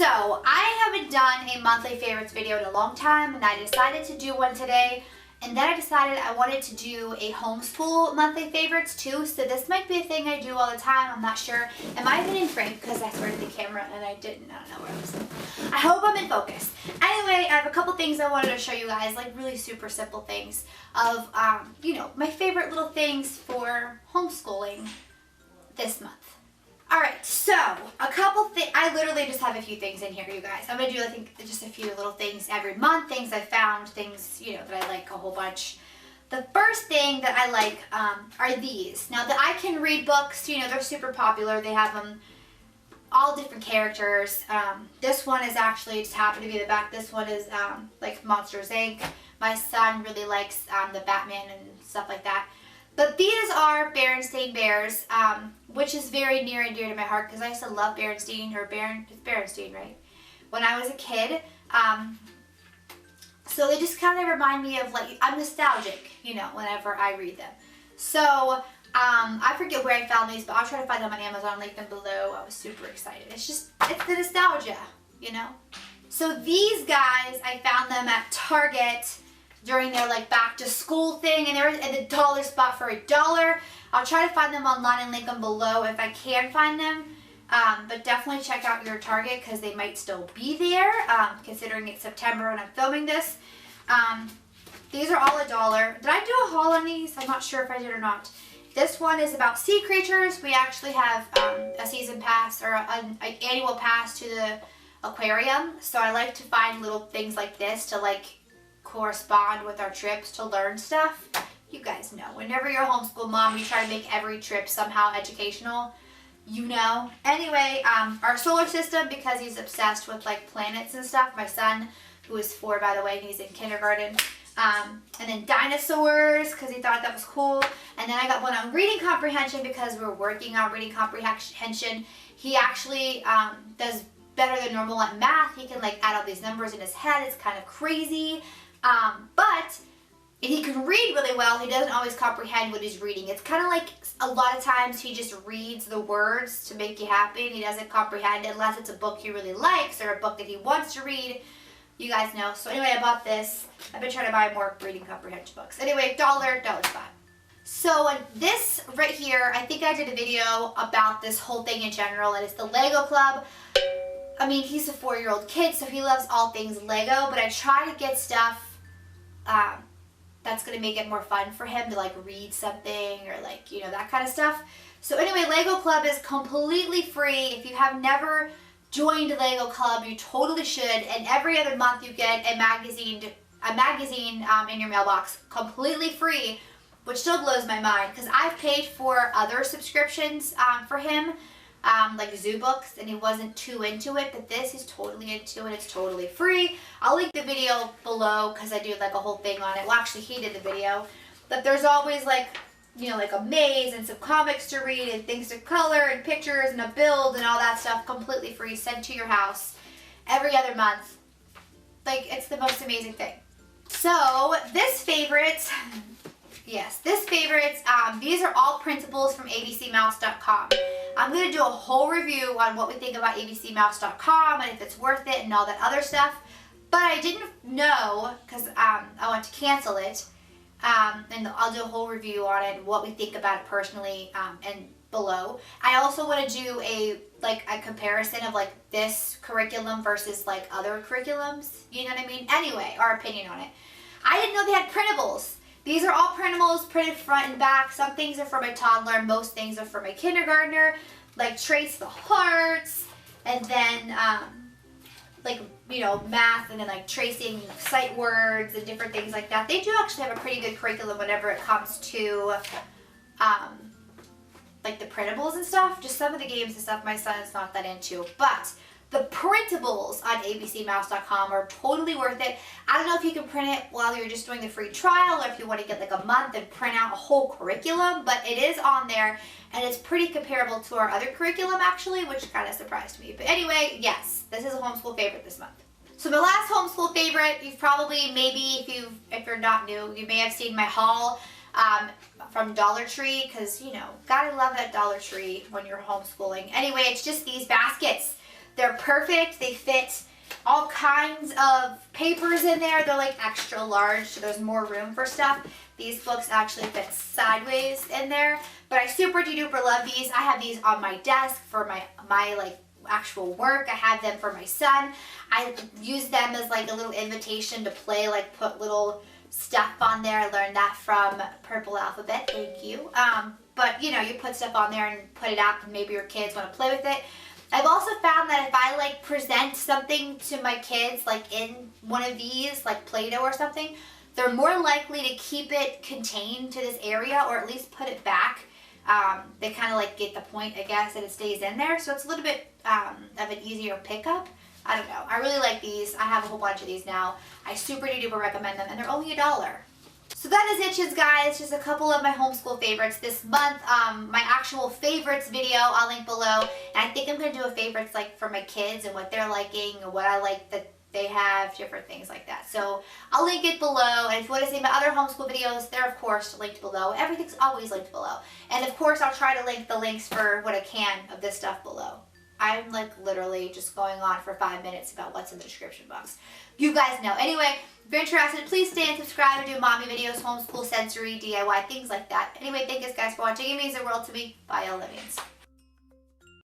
So I haven't done a monthly favorites video in a long time, and I decided to do one today. And then I decided I wanted to do a homeschool monthly favorites too. So this might be a thing I do all the time. I'm not sure. Am I even in frame? Because I started the camera and I didn't. I don't know where I was. I hope I'm in focus. Anyway, I have a couple things I wanted to show you guys, like really super simple things of, you know, my favorite little things for homeschooling this month. Alright, so a couple things. I literally just have a few things in here, you guys. I'm going to do, I think, just a few little things every month, things I found, things, you know, that I like a whole bunch. The first thing that I like are these. Now, that I Can Read books, you know, they're super popular. They have them all different characters. This one is actually, just happened to be the back. This one is like Monsters, Inc. My son really likes the Batman and stuff like that. But these are Berenstain Bears, which is very near and dear to my heart because I used to love Berenstain, it's Berenstain, right? When I was a kid. So they just kind of remind me of, like, I'm nostalgic, you know, whenever I read them. So, I forget where I found these, but I'll try to find them on Amazon, link them below. I was super excited. It's the nostalgia, you know? So these guys, I found them at Target during their like back to school thing, and they were at the dollar spot for $1. I'll try to find them online and link them below if I can find them. But definitely check out your Target because they might still be there, considering it's September when I'm filming this. These are all $1. Did I do a haul on these? I'm not sure if I did or not. This one is about sea creatures. We actually have a season pass or an annual pass to the aquarium. So I like to find little things like this to like correspond with our trips to learn stuff. You guys know, whenever you're a homeschool mom, you try to make every trip somehow educational, you know. Anyway, our solar system, because he's obsessed with like planets and stuff. My son, who is 4 by the way, and he's in kindergarten. And then dinosaurs, because he thought that was cool. And then I got one on reading comprehension because we're working on reading comprehension. He actually does better than normal at math. He can like add all these numbers in his head. It's kind of crazy. But he can read really well. He doesn't always comprehend what he's reading. It's kind of like a lot of times he just reads the words to make you happy and he doesn't comprehend unless it's a book he really likes or a book that he wants to read. You guys know. So anyway, I bought this. I've been trying to buy more reading comprehension books. Anyway, dollar spot. So this right here, I think I did a video about this whole thing in general, and it's the Lego Club. I mean, he's a 4-year-old kid, so he loves all things Lego, but I try to get stuff that's going to make it more fun for him to like read something or like, you know, that kind of stuff. So anyway, Lego Club is completely free. If you have never joined Lego Club, you totally should. And every other month you get a magazine in your mailbox completely free, which still blows my mind because I've paid for other subscriptions for him. Like zoo books, and he wasn't too into it, but this he's totally into and it's totally free. I'll link the video below because I do like a whole thing on it. Well, actually he did the video, but there's always like, you know, like a maze and some comics to read and things to color and pictures and a build and all that stuff completely free, sent to your house every other month. Like, it's the most amazing thing. So this favorite, yes, this favorites, these are all printables from abcmouse.com. I'm going to do a whole review on what we think about abcmouse.com and if it's worth it and all that other stuff. But I didn't know because I want to cancel it. And I'll do a whole review on it and what we think about it personally and below. I also want to do a comparison of like this curriculum versus like other curriculums. You know what I mean? Anyway, our opinion on it. I didn't know they had printables. These are all printables, printed front and back. Some things are for my toddler, most things are for my kindergartner, like Trace the Hearts, and then like, you know, math, and then like tracing sight words and different things like that. They do actually have a pretty good curriculum whenever it comes to like the printables and stuff. Just some of the games and stuff my son is not that into, but the printables on abcmouse.com are totally worth it. I don't know if you can print it while you're just doing the free trial or if you want to get like a month and print out a whole curriculum, but it is on there and it's pretty comparable to our other curriculum actually, which kind of surprised me. But anyway, yes, this is a homeschool favorite this month. So my last homeschool favorite, you've probably, maybe if you're not new, you may have seen my haul from Dollar Tree, because, you know, gotta love that Dollar Tree when you're homeschooling. Anyway, it's just these baskets. They're perfect. They fit all kinds of papers in there. They're like extra large, so there's more room for stuff. These books actually fit sideways in there, but I super duper love these. I have these on my desk for my like actual work. I have them for my son. I use them as like a little invitation to play, like put little stuff on there. I learned that from Purple Alphabet. Thank you. But you know, you put stuff on there and put it out, and maybe your kids want to play with it. I've also found that if I like present something to my kids like in one of these, like Play-Doh or something, they're more likely to keep it contained to this area, or at least put it back. They kind of like get the point, I guess, that it stays in there. So it's a little bit of an easier pickup. I don't know. I really like these. I have a whole bunch of these now. I super duper recommend them, and they're only $1. So that is it, guys. Just a couple of my homeschool favorites this month. My actual favorites video I'll link below. And I think I'm going to do a favorites like for my kids and what they're liking and what I like that they have, different things like that. So I'll link it below. And if you want to see my other homeschool videos, they're of course linked below. Everything's always linked below. And of course I'll try to link the links for what I can of this stuff below. I'm like literally just going on for 5 minutes about what's in the description box. You guys know. Anyway, if you're interested, please stay and subscribe. I do mommy videos, homeschool, sensory, DIY, things like that. Anyway, thank you guys for watching. It means the world to me. Bye, Olympians.